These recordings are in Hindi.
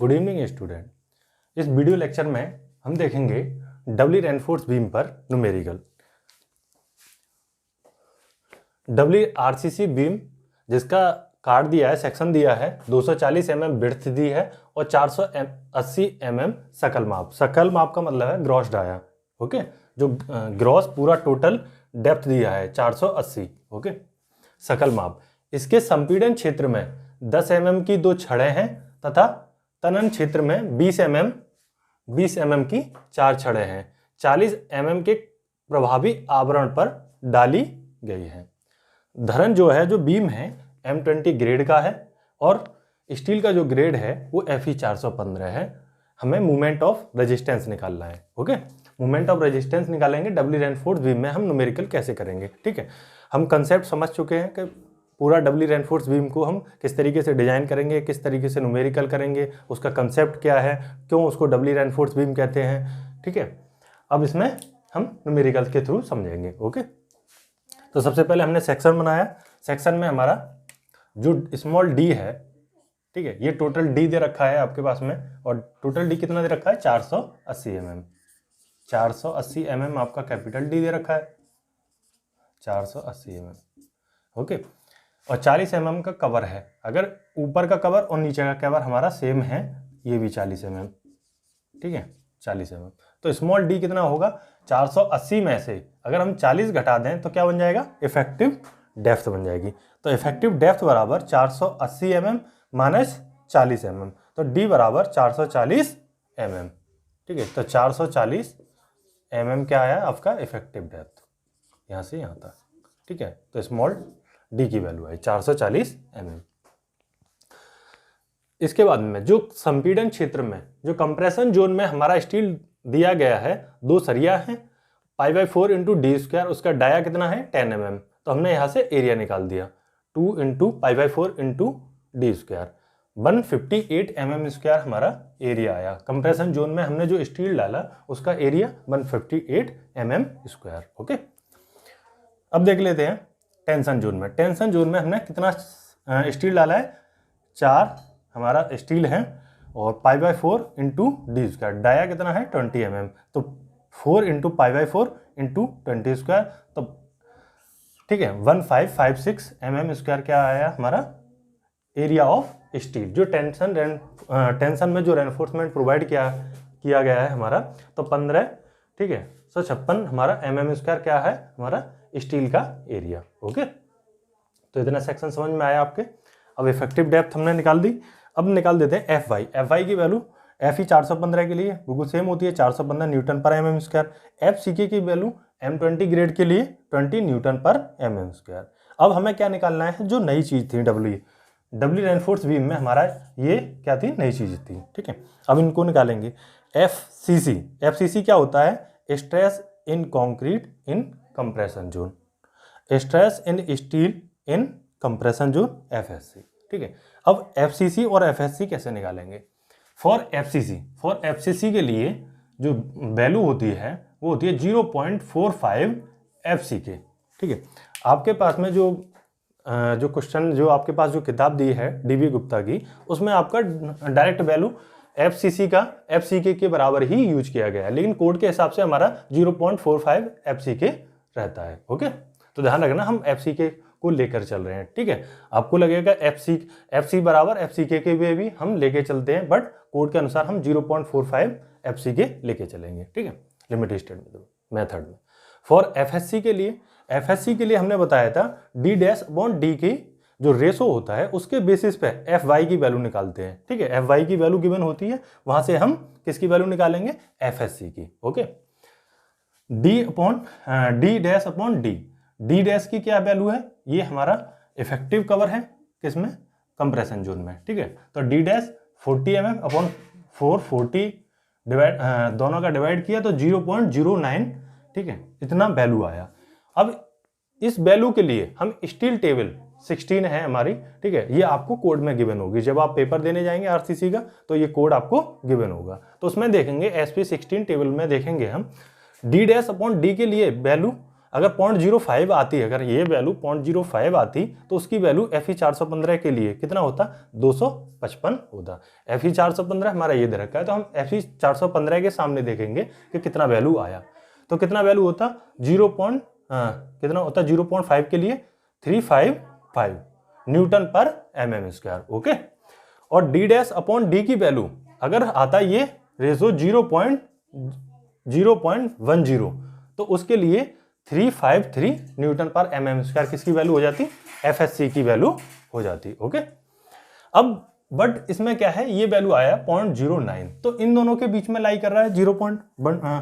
Good evening student. इस वीडियो लेक्चर में हम देखेंगे डबली रेनफोर्स बीम पर न्यूमेरिकल। डबली आरसीसी बीम जिसका कार्ड दिया है, सेक्शन दिया है, 240 mm विड्थ दी है और 480 mm सकल माप। सकल माप का मतलब है ग्रॉस डाया। ओके, जो ग्रॉस पूरा टोटल डेप्थ दिया है 480। ओके, सकल माप। इसके संपीड़न क्षेत्र में 10 mm की 2 छड़ें हैं तथा तनन क्षेत्र में 20 mm की 4 छड़ें हैं। 40 mm के प्रभावी आवरण पर डाली गई है। धरन जो है, जो बीम है M20 ग्रेड का है और स्टील का जो ग्रेड है वो Fe 415 है। हमें मूवमेंट ऑफ रेजिस्टेंस निकालना है। ओके, मूवमेंट ऑफ रेजिस्टेंस निकालेंगे डबली रेनफोर्स बीम में। हम न्यूमेरिकल कैसे करेंगे? ठीक है, हम कंसेप्ट समझ चुके हैं कि पूरा डबली रेनफोर्स बीम को हम किस तरीके से डिजाइन करेंगे, किस तरीके से न्यूमेरिकल करेंगे, उसका कंसेप्ट क्या है, क्यों उसको डबली रेनफोर्स बीम कहते हैं। ठीक है, अब इसमें हम न्यूमेरिकल के थ्रू समझेंगे। ओके, तो सबसे पहले हमने सेक्शन बनाया। सेक्शन में हमारा जो स्मॉल डी है, ठीक है, ये टोटल डी दे रखा है आपके पास में, और टोटल डी कितना दे रखा है? 480 mm। 480 mm आपका कैपिटल डी दे रखा है, 480 mm। ओके, और 40 mm का कवर है। अगर ऊपर का कवर और नीचे का कवर हमारा सेम है, ये भी 40 mm। ठीक है, 40 mm। तो स्मॉल डी कितना होगा? 480 में से अगर हम 40 घटा दें तो क्या बन जाएगा? इफेक्टिव डेप्थ बन जाएगी। तो इफेक्टिव डेप्थ बराबर 480 mm माइनस 40 mm, तो डी बराबर 440 mm। ठीक है, तो 440 mm क्या आया आपका इफेक्टिव डेप्थ, यहाँ से यहाँ तक। ठीक है, तो स्मॉल डी की वैल्यू है 440 mm। इसके बाद में जो संपीड़न क्षेत्र में, जो कंप्रेशन जोन में हमारा स्टील दिया गया है, 2 सरिया है, π/4 इंटू डी स्क्वायर, उसका डाया कितना है? 10 mm। तो हमने यहाँ से एरिया निकाल दिया, 2 into π/4 into D square, 158 mm square हमारा एरिया आया। कंप्रेशन जोन में हमने जो स्टील डाला उसका एरिया 158 mm स्क्वायर। ओके, अब देख लेते हैं टेंशन जोन में। टेंशन जोन में हमने कितना स्टील डाला है? 4 हमारा स्टील है और π/4 इंटू डी स्क्वायर, डाया कितना है? 20 mm। तो 4 इंटू π/4 इंटू 20 स्क्वायर, तो ठीक है 1556 mm स्क्वायर क्या आया हमारा एरिया ऑफ स्टील। जो टेंशन में जो रेनफोर्समेंट प्रोवाइड किया गया है हमारा, तो 15, ठीक है, 156 हमारा mm स्क्वायर क्या है हमारा स्टील का एरिया। ओके, तो इतना सेक्शन समझ में आया आपके। अब इफेक्टिव डेप्थ हमने निकाल दी। अब निकाल देते हैं Fy की वैल्यू। Fe 415 के लिए बिल्कुल सेम होती है, 415 न्यूटन पर mm स्क्वायर। Fck की वैल्यू M20 ग्रेड के लिए 20 न्यूटन पर mm स्क्वायर। अब हमें क्या निकालना है? जो नई चीज थी डबली रेनफोर्स बीम में हमारा ये क्या थी? नई चीज थी। ठीक है, अब इनको निकालेंगे। FCC क्या होता है? Stress in concrete in compression zone, stress in steel in compression zone, FSC। ठीक है, अब FCC और FSC कैसे निकालेंगे? फॉर FCC के लिए जो वैल्यू होती है वो होती है 0.45 FCK। ठीक है, आपके पास में जो क्वेश्चन, जो आपके पास जो किताब दी है DB गुप्ता की, उसमें आपका डायरेक्ट वैल्यू FCK के बराबर ही यूज किया गया है, लेकिन कोड के हिसाब से हमारा 0.45 FCK रहता है। ओके, तो ध्यान रखना हम FCK को लेकर चल रहे हैं। ठीक है, आपको लगेगा FC बराबर FCK के भी हम लेके चलते हैं, बट कोड के अनुसार हम 0.45 FCK लेके चलेंगे। ठीक है, लिमिट स्टेट मेथड में। फॉर FSC के लिए हमने बताया था D' की जो रेशो होता है उसके बेसिस पे Fy की वैल्यू निकालते हैं। ठीक है, Fy की वैल्यू गिवन होती है, वहां से हम किसकी वैल्यू निकालेंगे? FSC की। ओके, D' की क्या वैल्यू है? ये हमारा इफेक्टिव कवर है, किसमें? कंप्रेशन जोन में। ठीक है, तो D' 40 mm अपॉन 440 डिवाइड, दोनों का डिवाइड किया तो 0.09, ठीक है, इतना वैल्यू आया। अब इस वैल्यू के लिए हम स्टील टेबल 16 है हमारी, ठीक है, ये आपको कोड में गिवन होगी। जब आप पेपर देने जाएंगे आरसीसी का तो ये कोड आपको गिवन होगा, तो उसमें देखेंगे SP16 टेबल में देखेंगे हम D' अपॉन D के लिए वैल्यू अगर 0.05 आती, अगर ये वैल्यू 0.05 आती तो उसकी वैल्यू Fe415 के लिए कितना होता, 255 होता। Fe415 हमारा ये दे रखा है, तो हम Fe415 के सामने देखेंगे कि कितना वैल्यू आया। तो कितना वैल्यू होता, कितना होता 0.5 के लिए 355 न्यूटन पर mm स्क्वायर। ओके, और d' की वैल्यू अगर आता ये रेशो 0.10 तो उसके लिए 353 न्यूटन पर mm स्क्वायर किसकी वैल्यू हो जाती, FSC की वैल्यू हो जाती। ओके, अब बट इसमें क्या है, ये वैल्यू आया 0.09, तो इन दोनों के बीच में लाई कर रहा है 0.1।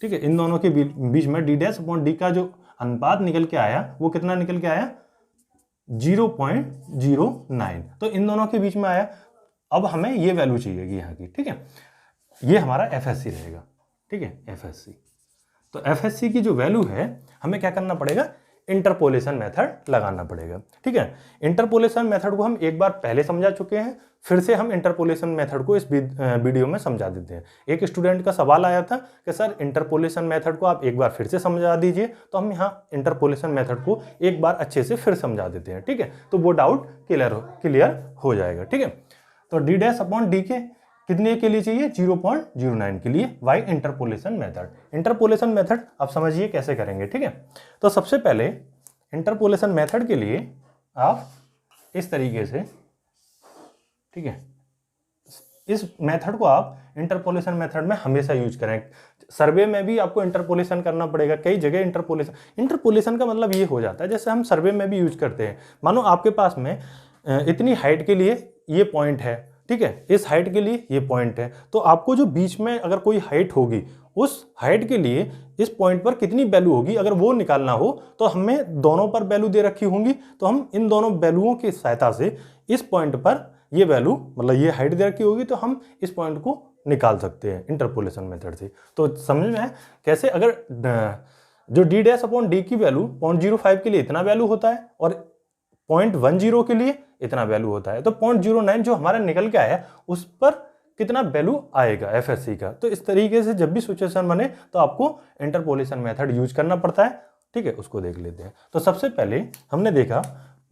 ठीक है, इन दोनों के बीच में d' का जो अनुपात निकल के आया वो कितना निकल के आया, 0.09, तो इन दोनों के बीच में आया। अब हमें ये वैल्यू चाहिएगी यहाँ की। ठीक है, ये हमारा FSC रहेगा। ठीक है, FSC, तो FSC की जो वैल्यू है हमें क्या करना पड़ेगा, इंटरपोलेशन मेथड लगाना पड़ेगा। ठीक है, इंटरपोलेशन मेथड को हम एक बार पहले समझा चुके हैं, फिर से हम इंटरपोलेशन मेथड को इस वीडियो में समझा देते हैं। एक स्टूडेंट का सवाल आया था कि सर इंटरपोलेशन मेथड को आप एक बार फिर से समझा दीजिए, तो हम यहाँ इंटरपोलेशन मेथड को एक बार अच्छे से फिर समझा देते हैं। ठीक है, तो वो डाउट क्लियर हो जाएगा। ठीक है, तो d' के कितने के लिए चाहिए, 0.09 के लिए, y interpolation method. Interpolation method आप समझिए कैसे करेंगे। ठीक है, तो सबसे पहले इंटरपोलेशन मेथड के लिए आप इस तरीके से, ठीक है, इस मेथड को आप इंटरपोलेशन मेथड में हमेशा यूज करें। सर्वे में भी आपको इंटरपोलेशन करना पड़ेगा, कई जगह इंटरपोलेशन का मतलब ये हो जाता है जैसे हम सर्वे में भी यूज करते हैं। मानो आपके पास में इतनी हाइट के लिए ये पॉइंट है, ठीक है, इस हाइट के लिए ये पॉइंट है, तो आपको जो बीच में अगर कोई हाइट होगी उस हाइट के लिए इस पॉइंट पर कितनी वैल्यू होगी, अगर वो निकालना हो तो हमें दोनों पर वैल्यू दे रखी होंगी, तो हम इन दोनों वैल्यूओं की सहायता से इस पॉइंट पर ये वैल्यू, मतलब ये हाइट दे रखी होगी, तो हम इस पॉइंट को निकाल सकते हैं इंटरपोलेशन मेथड से। तो समझ में है कैसे, अगर जो d' की वैल्यू 0.05 के लिए इतना वैल्यू होता है और 0.10 के लिए इतना वैल्यू होता है, तो 0.09 जो हमारा निकल के आया उस पर कितना वैल्यू आएगा FSC का। तो इस तरीके से जब भी सिचुएशन बने तो आपको इंटरपोलेशन मेथड यूज करना पड़ता है। ठीक है, उसको देख लेते हैं। तो सबसे पहले हमने देखा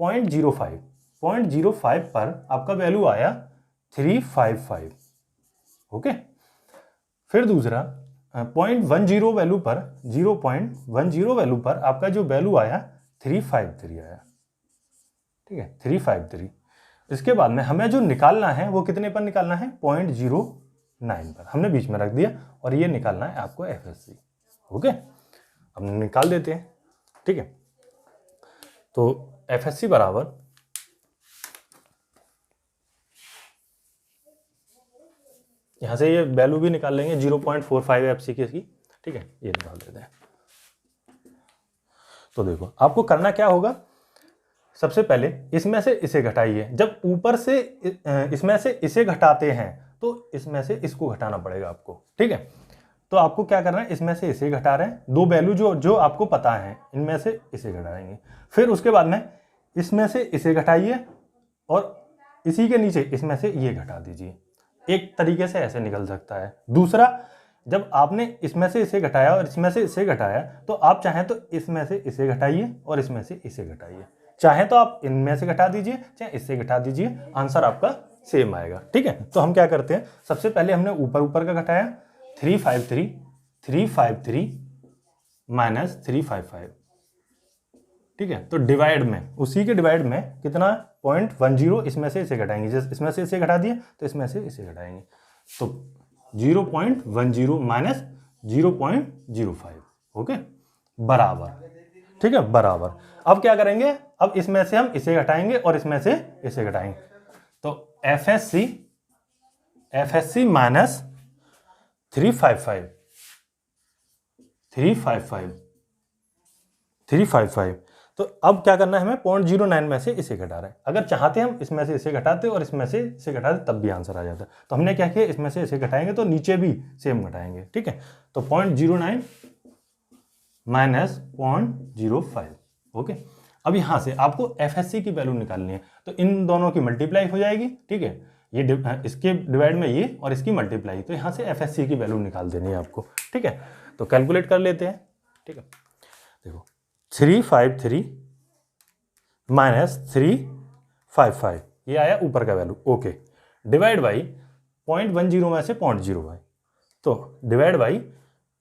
0.05 पर आपका वैल्यू आया 355। ओके, फिर दूसरा 0.10 वैल्यू पर 0.10 वैल्यू पर आपका जो वैल्यू आया 353 आया। ठीक है, 353। इसके बाद में हमें जो निकालना है वो कितने पर निकालना है, 0.09 पर हमने बीच में रख दिया, और ये निकालना है आपको FSC। ओके, अब निकाल देते हैं। ठीक है, तो FSC बराबर यहां से ये वैल्यू भी निकाल लेंगे 0.45 FSC की। ठीक है, ये निकाल देते हैं। तो देखो आपको करना क्या होगा, सबसे पहले इसमें से इसे घटाइए। जब ऊपर से इसमें से इसे घटाते हैं तो इसमें से इसको घटाना पड़ेगा आपको। ठीक है, तो आपको क्या करना है, इसमें से इसे घटा रहे हैं, दो वैल्यू जो आपको पता है इनमें से इसे घटाएंगे। फिर उसके बाद में इसमें से इसे घटाइए और इसी के नीचे इसमें से ये घटा दीजिए। एक तरीके से ऐसे निकल सकता है। दूसरा, जब आपने इसमें से इसे घटाया और इसमें से इसे घटाया, तो आप चाहें तो इसमें से इसे घटाइए और इसमें से इसे घटाइए, चाहे तो आप इनमें से घटा दीजिए चाहे इससे घटा दीजिए, आंसर आपका सेम आएगा। ठीक है, तो हम क्या करते हैं, सबसे पहले हमने ऊपर का घटाया 353 माइनस 355। ठीक है, तो डिवाइड में, उसी के डिवाइड में कितना 0.10, इसमें से इसे घटाएंगे, जैसे इसमें से इसे घटा दिया तो इसमें से इसे घटाएंगे, तो 0.10 माइनस 0.05। ओके, बराबर। ठीक है, बराबर। अब क्या करेंगे, अब इसमें से हम इसे घटाएंगे और इसमें से इसे घटाएंगे, तो FSC माइनस 355। तो अब क्या करना है, हमें 0.09 में से इसे घटा रहे हैं। अगर चाहते हम इसमें से इसे घटाते और इसमें से इसे घटाते तब भी आंसर आ जाता। तो हमने क्या किया, इसमें से इसे घटाएंगे तो नीचे भी सेम घटाएंगे। ठीक है, तो 0.09 माइनस 0.05। ओके, अब यहां से आपको FSC की वैल्यू निकालनी है, तो इन दोनों की मल्टीप्लाई हो जाएगी। ठीक है, ये इसके डिवाइड में ये और इसकी मल्टीप्लाई, तो यहां से FSC की वैल्यू निकाल देनी है आपको। ठीक है, तो कैलकुलेट कर लेते हैं। ठीक है, देखो 353 माइनस 355, ये आया ऊपर का वैल्यू। ओके, डिवाइड बाई 0.10 में से 0.05, तो डिवाइड बाई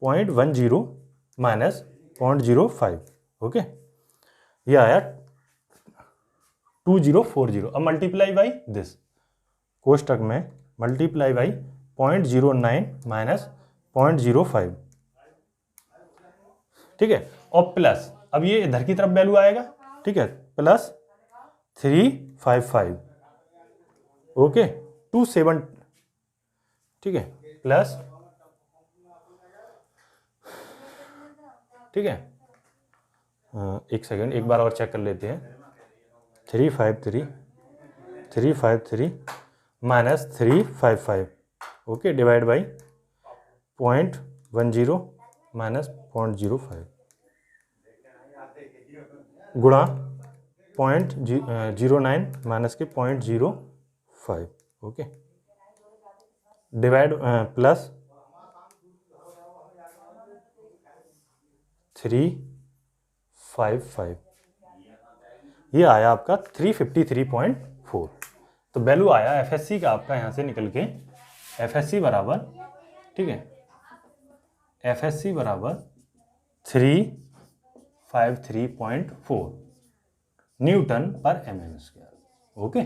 0.10 माइनस 0.05। ओके, ये आया 2040। अब मल्टीप्लाई बाई दिस, कोष्टक में मल्टीप्लाई बाई 0.09 माइनस 0.05, ठीक है, और प्लस, अब ये इधर की तरफ वैल्यू आएगा, ठीक है, प्लस 355, ओके, 27, ठीक है, प्लस, ठीक है, एक सेकंड, एक बार और चेक कर लेते हैं। 353 minus 355, okay, divide by 0.10 minus 0.05 गुणा 0.09 माइनस के 0.05, ओके, डिवाइड प्लस 355, ये आया आपका 353.4। तो वैल्यू आया एफएससी का आपका यहाँ से निकल के एफएससी बराबर, ठीक है, एफएससी बराबर 353.4 न्यूटन पर mm स्क्वायर। ओके,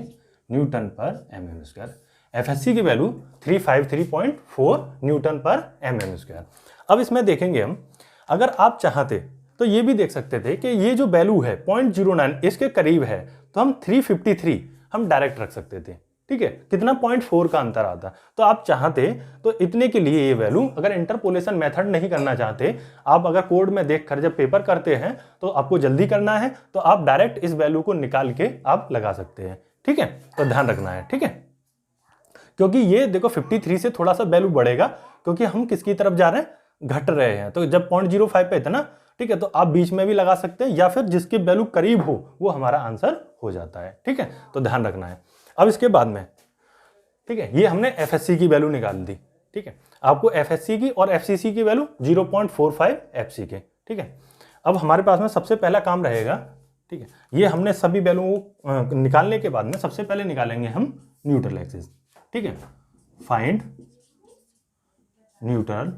न्यूटन पर mm स्क्वायर, एफएससी की वैल्यू 353.4 न्यूटन पर mm स्क्वायर। अब इसमें देखेंगे हम, अगर आप चाहते तो ये भी देख सकते थे कि ये जो वैल्यू है 0.09 इसके करीब है, तो हम 353 हम डायरेक्ट रख सकते थे, ठीक है, कितना 0.4 का अंतर आता। तो आप चाहते तो इतने के लिए ये वैल्यू, अगर इंटरपोलेशन मेथड नहीं करना चाहते, आप अगर कोड में देखकर जब पेपर करते हैं तो आपको जल्दी करना है, तो आप डायरेक्ट इस वैल्यू को निकाल के आप लगा सकते हैं, ठीक है, तो ध्यान रखना है, ठीक है, क्योंकि ये देखो 53 से थोड़ा सा वैल्यू बढ़ेगा, क्योंकि हम किसकी तरफ जा रहे हैं, घट रहे हैं। तो जब 0.05 पे था ना, ठीक है, तो आप बीच में भी लगा सकते हैं, या फिर जिसके वैल्यू करीब हो वो हमारा आंसर हो जाता है, ठीक है, तो ध्यान रखना है। अब इसके बाद में, ठीक है, ये हमने एफएससी की वैल्यू निकाल दी, ठीक है, आपको एफएससी की और एफसीसी की वैल्यू 0.45 एफसीके, ठीक है। अब हमारे पास में सबसे पहला काम रहेगा, ठीक है, ये हमने सभी वैल्यू निकालने के बाद में सबसे पहले निकालेंगे हम न्यूट्रल एक्सिस, ठीक है, फाइंड न्यूट्रल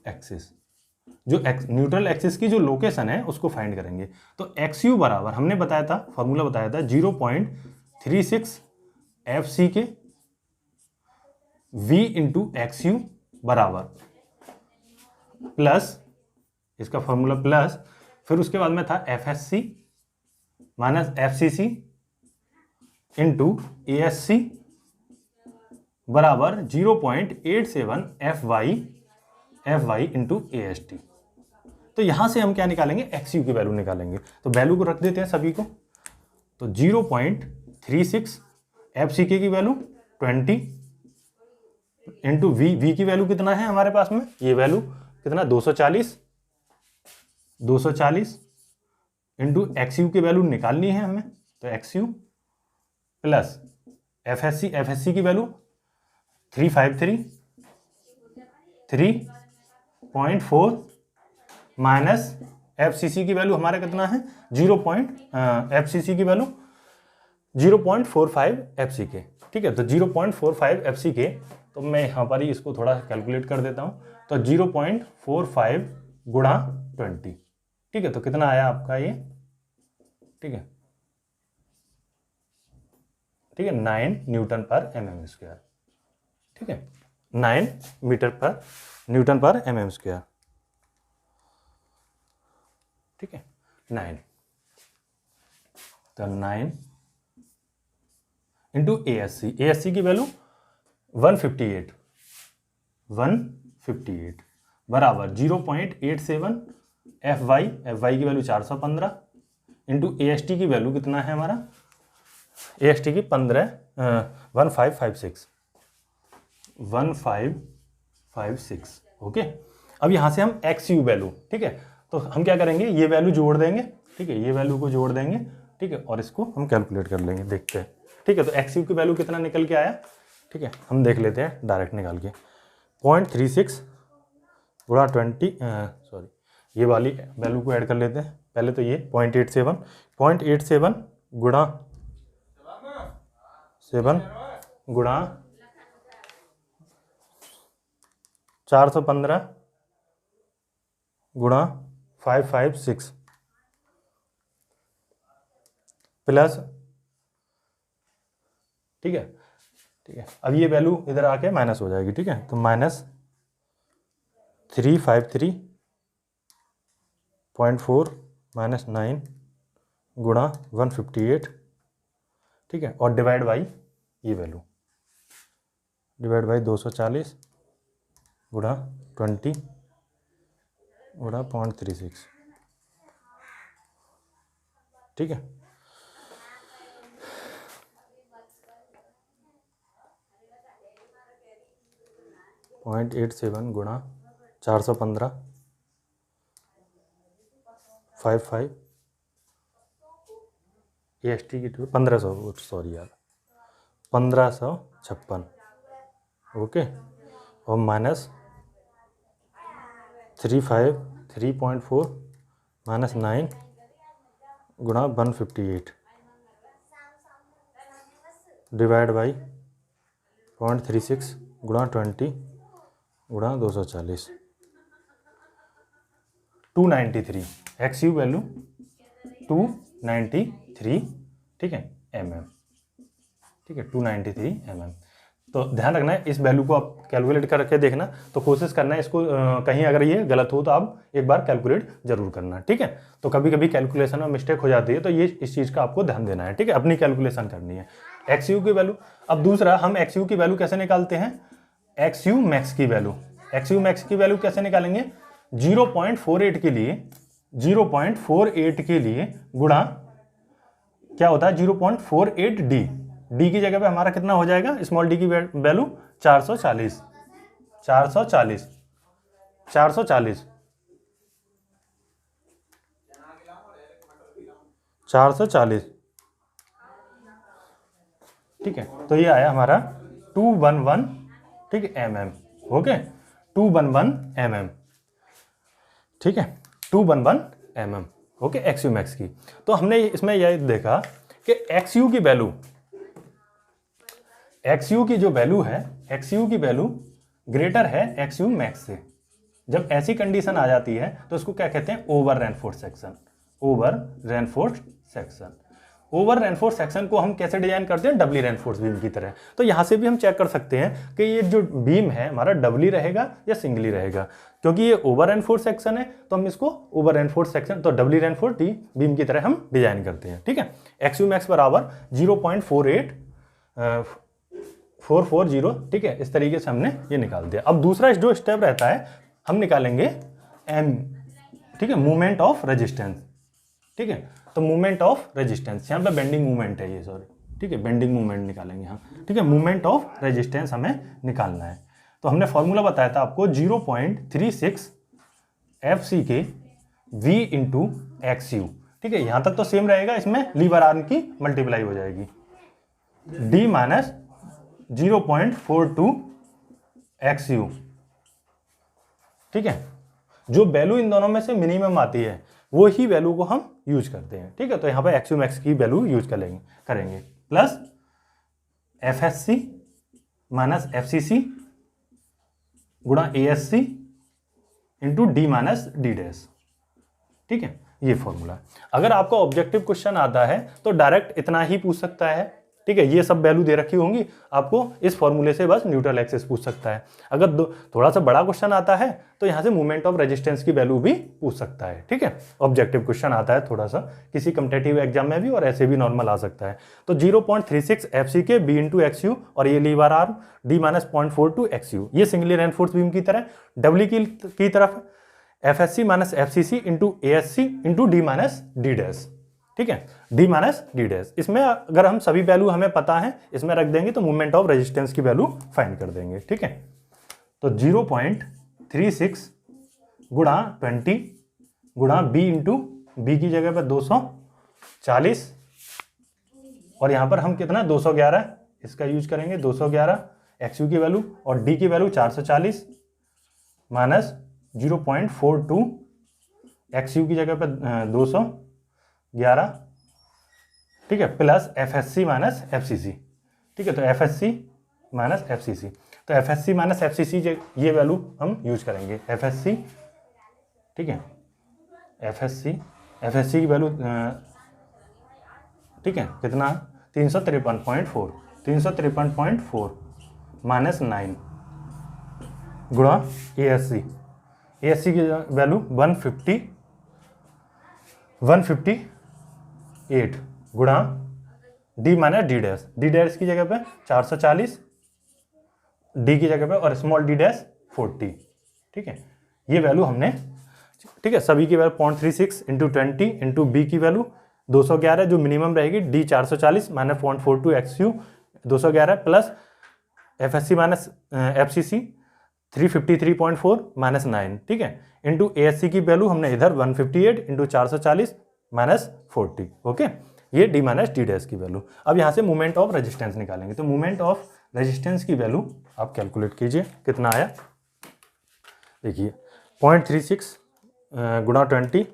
एक्सिस, जो न्यूट्रल एक्सिस की जो लोकेशन है उसको फाइंड करेंगे। तो एक्स यू बराबर हमने बताया था, फॉर्मूला बताया था 0.36 एफसी के v इंटू एक्स यू बराबर प्लस, इसका फॉर्मूला प्लस, फिर उसके बाद में था f s c minus f c c into a s c बराबर 0.87 f y into a s t. तो यहां से हम क्या निकालेंगे, एक्स यू की वैल्यू निकालेंगे। तो वैल्यू को रख देते हैं सभी को। तो 0.36 एफ सी के की वैल्यू 20 इंटू वी की वैल्यू कितना है हमारे पास में, ये वैल्यू कितना 240 इंटू एक्स यू की वैल्यू निकालनी है हमें। तो x u plus f s c की value 3.4 minus f c c की वैल्यू हमारा कितना है एफ सी सी की वैल्यू 0.45 एफ सी के, ठीक है। तो 0.45 एफ सी के, तो मैं यहाँ पर ही इसको थोड़ा कैलकुलेट कर देता हूँ। तो 0.45 गुणा 20, ठीक है, तो कितना आया आपका ये, ठीक है, 9 न्यूटन पर mm स्क्वायर, ठीक है, 9 न्यूटन पर mm स्क्वायर, ठीक है, 9। तो 9 इंटू ए एस सी की वैल्यू 158 बराबर 0.87 एफ वाई की value 415 into a s T की वैल्यू कितना है हमारा, ए एस टी की 1556। ओके, अब यहाँ से हम एक्स यू वैल्यू, ठीक है, तो हम क्या करेंगे, ये वैल्यू जोड़ देंगे, ठीक है, ये वैल्यू को जोड़ देंगे, ठीक है, और इसको हम कैलकुलेट कर लेंगे, देखते हैं, ठीक है। तो एक्स यू की वैल्यू कितना निकल के आया, ठीक है, हम देख लेते हैं डायरेक्ट निकाल के। 0.36 गुणा 20 ये वाली वैल्यू को ऐड कर लेते हैं। पहले तो ये 0.87 गुणा 7 गुणा 415 गुणा 556 प्लस, ठीक है, ठीक है। अब ये वैल्यू इधर आके माइनस हो जाएगी, ठीक है। तो -353.4 -9 गुणा 158, ठीक है, और डिवाइड बाई ये वैल्यू, डिवाइड बाई 240 गुणा 20 गुणा 0.36, ठीक है। 0.87 गुणा 415 55 AST की 1500, सॉरी यार 1556, ओके, और माइनस 3.4 -9 गुणा 158 डिवाइड बाई 0.36 गुणा 20 गुणा 240, 293 XU वैल्यू 293, ठीक है, mm, ठीक है, 293 mm। तो ध्यान रखना है, इस वैल्यू को आप कैलकुलेट करके देखना, तो कोशिश करना है इसको कहीं अगर ये गलत हो तो आप एक बार कैलकुलेट जरूर करना, ठीक है। तो कभी कभी कैलकुलेशन में मिस्टेक हो जाती है, तो ये इस चीज़ का आपको ध्यान देना है, ठीक है, अपनी कैलकुलेशन करनी है। XU की वैल्यू, अब दूसरा हम XU की वैल्यू कैसे निकालते हैं, XU मैक्स की वैल्यू, XU मैक्स की वैल्यू कैसे निकालेंगे, 0.48 के लिए, 0.48 के लिए गुणा क्या होता है 0.48 डी, डी की जगह पे हमारा कितना हो जाएगा, स्मॉल डी की वैल्यू 440, 440, 440, 440, ठीक है। तो ये आया हमारा 211, ठीक है, mm, ओके, 211 mm, ठीक है, 211 mm, ओके, XU मैक्स की। तो हमने इसमें यह देखा कि XU की वैल्यू, XU की जो वैल्यू है, XU की वैल्यू ग्रेटर है XU मैक्स से। जब ऐसी कंडीशन आ जाती है तो उसको क्या कहते हैं, over reinforce section, over reinforce section. Over reinforce section को हम कैसे डिजाइन करते हैं, डबली रेनफोर्स बीम की तरह। तो यहां से भी हम चेक कर सकते हैं कि ये जो बीम है हमारा डबली रहेगा या सिंगली रहेगा, क्योंकि ये ओवर रेनफोर्स सेक्शन है तो हम इसको ओवर रेनफोर्स सेक्शन, तो डबली रेनफोर्स बीम की तरह हम डिजाइन करते हैं, ठीक है। XU मैक्स बराबर 0.48440, ठीक है, इस तरीके से हमने ये निकाल दिया। अब दूसरा जो स्टेप रहता है, हम निकालेंगे M, ठीक है, मूवमेंट ऑफ रेजिस्टेंस, ठीक है। तो मूवमेंट ऑफ रेजिस्टेंस, यहाँ पे बेंडिंग मूवमेंट है ये, सॉरी, ठीक है, बेंडिंग मूवमेंट निकालेंगे हम, ठीक है, मूवमेंट ऑफ रेजिस्टेंस हमें निकालना है। तो हमने फॉर्मूला बताया था आपको 0.36 FC के V इंटू XU, ठीक है, यहां तक तो सेम रहेगा, इसमें लीवर आर्म की मल्टीप्लाई हो जाएगी, D माइनस 0.42 XU, ठीक है। जो वैल्यू इन दोनों में से मिनिमम आती है वो ही वैल्यू को हम यूज करते हैं, ठीक है। तो यहां पे XU मैक्स की वैल्यू यूज करेंगे प्लस FSC माइनस FCC गुणा ASC into D minus D dash, ठीक है, ये फॉर्मूला। अगर आपका ऑब्जेक्टिव क्वेश्चन आता है तो डायरेक्ट इतना ही पूछ सकता है, ठीक है, ये सब वैल्यू दे रखी होंगी, आपको इस फॉर्मूले से बस न्यूट्रल एक्सिस पूछ सकता है। अगर थोड़ा सा बड़ा क्वेश्चन आता है तो यहां से मूवमेंट ऑफ रेजिस्टेंस की वैल्यू भी पूछ सकता है, ठीक है। ऑब्जेक्टिव क्वेश्चन आता है थोड़ा सा किसी कॉम्पिटिटिव एग्जाम में भी, और ऐसे भी नॉर्मल आ सकता है। तो 0.36 FC के B इंटू XU, और ये lever arm D minus 0.42 XU, ये सिंगली रेनफोर्स बीम की तरह, डबली की तरफ FSC minus FCC into ASC into D minus D dash, ठीक है, D माइनस D डैश। इसमें अगर हम सभी वैल्यू हमें पता है इसमें रख देंगे तो मूवमेंट ऑफ रेजिस्टेंस की वैल्यू फाइंड कर देंगे, ठीक है। तो 0.36 गुणा 20 गुणा B इंटू B की जगह पर 240, और यहां पर हम कितना 211 इसका यूज करेंगे, 211 XU की वैल्यू, और D की वैल्यू 440 माइनस 0.42 XU की जगह पे 211, ठीक है, प्लस FSC माइनस FCC, ठीक है। तो FSC माइनस FCC, तो FSC माइनस FCC ये वैल्यू हम यूज करेंगे, FSC, ठीक है, FSC की वैल्यू ठीक है कितना 353.4 माइनस 9 गुणा ASC की वैल्यू 158 गुणा D माइनस D डैश की जगह पे 440, D की जगह पे और स्मॉल d डैश 40, ठीक है। ये वैल्यू हमने, ठीक है, सभी की वैल्यू 0.36 इंटू 20 इंटू B की वैल्यू 211 जो मिनिमम रहेगी, D 440 minus 0.42 XU 211 plus FSC minus FCC 353.4 minus 9, ठीक है, इंटू ASC की वैल्यू हमने इधर 158 इंटू 440 माइनस 40, ओके। ये D माइनस D डैश की वैल्यू। अब यहाँ से मोमेंट ऑफ रेजिस्टेंस निकालेंगे, तो मोमेंट ऑफ रेजिस्टेंस की वैल्यू आप कैलकुलेट कीजिए कितना आया, देखिए 0.36 गुणा 20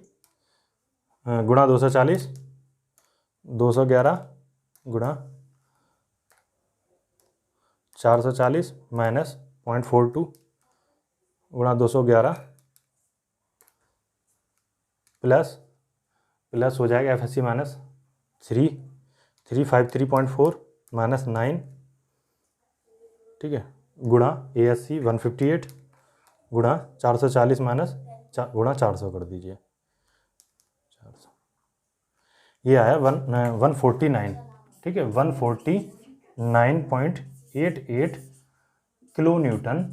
गुणा 240, 211 गुणा 440 माइनस 0.42 गुणा 211 प्लस हो जाएगा FSC माइनस 353.4 माइनस 9, ठीक है, गुणा ASC 158 गुणा 440 माइनस गुणा 400 कर दीजिए, 400, ये आया 149, ठीक है, 149.88 किलो न्यूटन,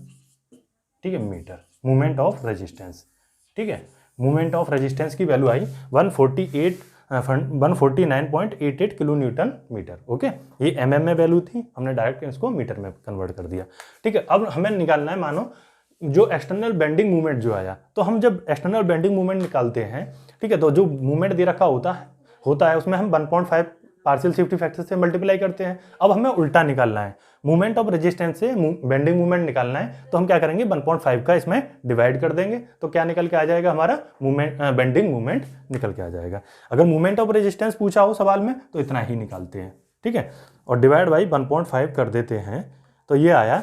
ठीक है, मीटर मोमेंट ऑफ रेजिस्टेंस, ठीक है। मोमेंट ऑफ रेजिस्टेंस की वैल्यू आई 149.88 किलो न्यूटन मीटर, ओके। ये mm में वैल्यू थी, हमने डायरेक्ट इसको मीटर में कन्वर्ट कर दिया, ठीक है। अब हमें निकालना है, मानो जो एक्सटर्नल बेंडिंग मूवमेंट जो आया, तो हम जब एक्सटर्नल बेंडिंग मूवमेंट निकालते हैं, ठीक है, तो जो मूवमेंट दे रखा होता है उसमें हम 1.5 पार्शियल सेफ्टी फैक्टर से मल्टीप्लाई करते हैं। अब हमें उल्टा निकालना है, मूवमेंट ऑफ रेजिस्टेंस से बेंडिंग मूवमेंट निकालना है, तो हम क्या करेंगे 1.5 का इसमें डिवाइड कर देंगे, तो क्या निकल के आ जाएगा हमारा बेंडिंग मूवमेंट निकल के आ जाएगा। अगर मूवमेंट ऑफ रेजिस्टेंस पूछा हो सवाल में तो इतना ही निकालते हैं, ठीक है, और डिवाइड बाई 1.5 कर देते हैं, तो ये आया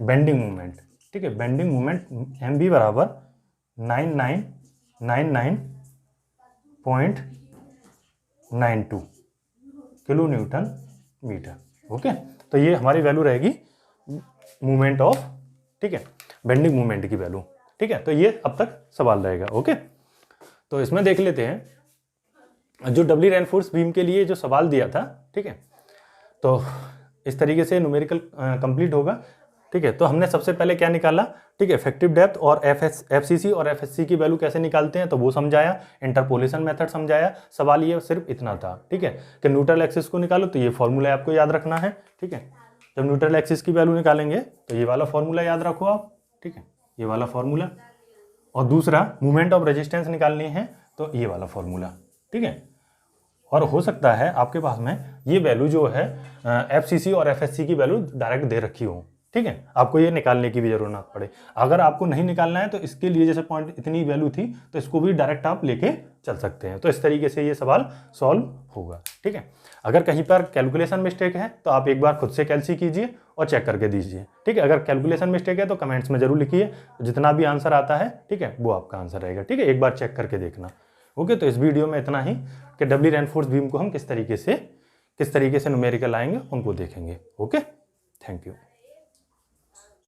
बेंडिंग मूवमेंट, ठीक है। बेंडिंग मूवमेंट MB बराबर 9999.92 किलो न्यूटन मीटर, ओके। तो ये हमारी वैल्यू रहेगी मूवमेंट ऑफ, ठीक है, बेंडिंग मूवमेंट की वैल्यू, ठीक है। तो ये अब तक सवाल रहेगा, ओके। तो इसमें देख लेते हैं जो डबली रेनफोर्स बीम के लिए जो सवाल दिया था, ठीक है, तो इस तरीके से न्यूमेरिकल कंप्लीट होगा, ठीक है। तो हमने सबसे पहले क्या निकाला, ठीक है, इफेक्टिव डेप्थ और FCC और FSC की वैल्यू कैसे निकालते हैं, तो वो समझाया, इंटरपोलेशन मेथड समझाया। सवाल ये सिर्फ इतना था, ठीक है, कि न्यूट्रल एक्सिस को निकालो, तो ये फॉर्मूला आपको याद रखना है, ठीक है। जब न्यूट्रल एक्सिस की वैल्यू निकालेंगे तो ये वाला फॉर्मूला याद रखो आप, ठीक है, ये वाला फॉर्मूला, और दूसरा मूवमेंट ऑफ रेजिस्टेंस निकालनी है तो ये वाला फॉर्मूला, ठीक है। और हो सकता है आपके पास में ये वैल्यू जो है FCC और FSC की वैल्यू डायरेक्ट दे रखी हो, ठीक है, आपको ये निकालने की भी जरूरत ना पड़े। अगर आपको नहीं निकालना है तो इसके लिए जैसे पॉइंट इतनी वैल्यू थी तो इसको भी डायरेक्ट आप लेके चल सकते हैं। तो इस तरीके से ये सवाल सॉल्व होगा, ठीक है। अगर कहीं पर कैलकुलेशन मिस्टेक है तो आप एक बार खुद से कैलसी कीजिए और चेक करके दीजिए, ठीक है। अगर कैलकुलेशन मिस्टेक है तो कमेंट्स में जरूर लिखिए, जितना भी आंसर आता है, ठीक है, वो आपका आंसर रहेगा, ठीक है। एक बार चेक करके देखना, ओके। तो इस वीडियो में इतना ही कि डबली रेनफोर्स बीम को हम किस तरीके से न्यूमेरिकल आएंगे उनको देखेंगे, ओके। Thank you.